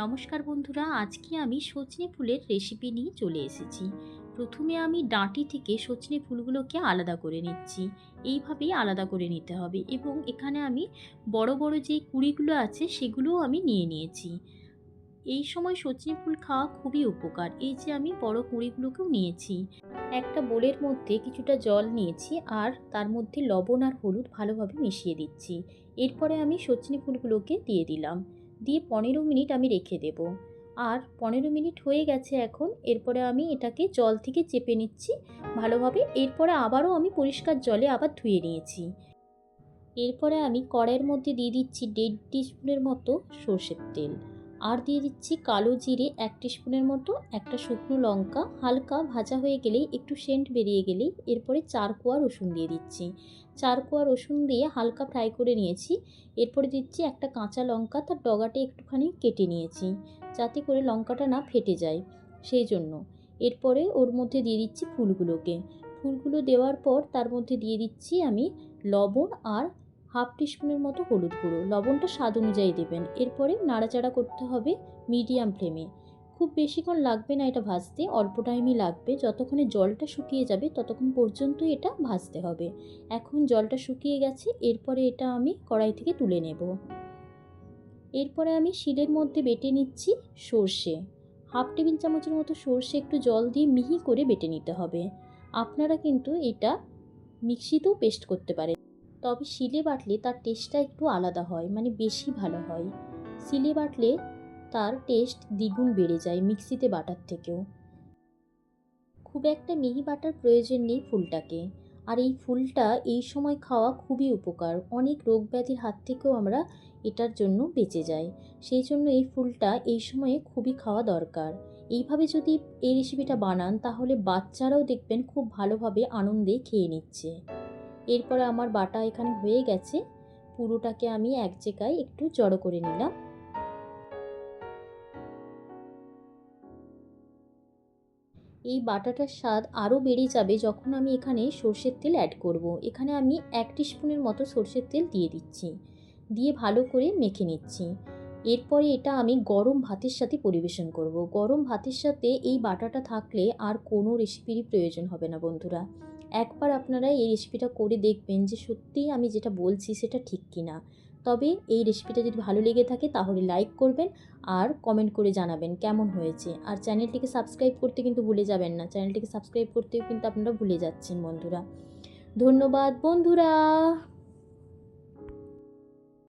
নমস্কার বন্ধুরা, আজকে আমি সজনে ফুলের রেসিপি নিয়ে চলে এসেছি। প্রথমে আমি ডাঁটি থেকে সজনে ফুলগুলোকে আলাদা করে নিচ্ছি। এইভাবেই আলাদা করে নিতে হবে এবং এখানে আমি বড় বড় যে কুঁড়িগুলো আছে সেগুলোও আমি নিয়ে নিয়েছি। এই সময় সজনে ফুল খাওয়া খুবই উপকার। এই যে আমি বড় কুঁড়িগুলোকেও নিয়েছি। একটা বোলের মধ্যে কিছুটা জল নিয়েছি আর তার মধ্যে লবণ আর হলুদ ভালোভাবে মিশিয়ে দিচ্ছি। এরপরে আমি সজনে ফুলগুলোকে দিয়ে দিলাম। দিয়ে 15 মিনিট আমি রেখে দেব। আর 15 মিনিট হয়ে গেছে এখন। এরপরে আমি এটাকে জল থেকে চেপে নিচ্ছি ভালোভাবে। এরপরে আবারও আমি পরিষ্কার জলে আবার ধুয়ে নিয়েছি। এরপরে আমি কড়াইয়ের মধ্যে দিয়ে দিচ্ছি 1.5 টিস্পুনের মতো সর্ষের তেল। আর দিয়ে দিচ্ছি কালো জিরে 1 টিস্পুনের মতো, একটা শুকনো লঙ্কা হালকা ভাজা হয়ে গেলেই, একটু সেন্ট বেরিয়ে গেলেই এরপরে 4 কোয়া রসুন দিয়ে দিচ্ছি। 4 কোয়া রসুন দিয়ে হালকা ফ্রাই করে নিয়েছি। এরপরে দিচ্ছি একটা কাঁচা লঙ্কা, তার ডগাটা একটুখানি কেটে নিয়েছি যাতে করে লঙ্কাটা না ফেটে যায়, সেই জন্য। এরপরে ওর মধ্যে দিয়ে দিচ্ছি ফুলগুলোকে। ফুলগুলো দেওয়ার পর তার মধ্যে দিয়ে দিচ্ছি আমি লবণ আর 1/2 টিস্পুনের মতো হলুদ গুঁড়ো। লবণটা স্বাদ অনুযায়ী দেবেন। এরপরে নাড়াচাড়া করতে হবে মিডিয়াম ফ্লেমে। খুব বেশিক্ষণ লাগবে না এটা ভাজতে, অল্প টাইমই লাগবে। যতক্ষণে জলটা শুকিয়ে যাবে ততক্ষণ পর্যন্তই এটা ভাজতে হবে। এখন জলটা শুকিয়ে গেছে, এরপরে এটা আমি কড়াই থেকে তুলে নেব। এরপরে আমি শিলের মধ্যে বেটে নিচ্ছি সর্ষে। 1/2 টেবিল চামচের মতো সর্ষে একটু জল দিয়ে মিহি করে বেটে নিতে হবে। আপনারা কিন্তু এটা মিক্সিতেও পেস্ট করতে পারেন, তবে শিলে বাটলে তার টেস্টটা একটু আলাদা হয়, মানে বেশি ভালো হয়। শিলে বাটলে তার টেস্ট দ্বিগুণ বেড়ে যায় মিক্সিতে বাটার থেকেও। খুব একটা মিহি বাটার প্রয়োজন নেই ফুলটাকে। আর এই ফুলটা এই সময় খাওয়া খুবই উপকার। অনেক রোগ ব্যাধির হাত থেকেও আমরা এটার জন্য বেঁচে যাই। সেই জন্য এই ফুলটা এই সময়ে খুবই খাওয়া দরকার। এইভাবে যদি এই রেসিপিটা বানান তাহলে বাচ্চারাও দেখবেন খুব ভালোভাবে আনন্দে খেয়ে নিচ্ছে। এরপরে আমার বাটা এখানে হয়ে গেছে। পুরোটাকে আমি এক জায়গায় একটু জড়ো করে নিলাম। এই বাটাটার স্বাদ আরও বেড়ে যাবে যখন আমি এখানে সর্ষের তেল অ্যাড করব। এখানে আমি 1 টিস্পুনের মতো সর্ষের তেল দিয়ে দিচ্ছি। দিয়ে ভালো করে মেখে নিচ্ছি। এরপরে এটা আমি গরম ভাতের সাথে পরিবেশন করব। গরম ভাতের সাথে এই বাটাটা থাকলে আর কোনো রেসিপিরই প্রয়োজন হবে না বন্ধুরা। একবার আপনারা এই রেসিপিটা করে দেখবেন যে সত্যিই আমি যেটা বলছি সেটা ঠিক কিনা। তবে এই রেসিপিটা যদি ভালো লেগে থাকে তাহলে লাইক করবেন আর কমেন্ট করে জানাবেন কেমন হয়েছে। আর চ্যানেলটিকে সাবস্ক্রাইব করতে কিন্তু ভুলে যাবেন না। চ্যানেলটিকে সাবস্ক্রাইব করতেও কিন্তু আপনারা ভুলে যাচ্ছেন বন্ধুরা। ধন্যবাদ বন্ধুরা।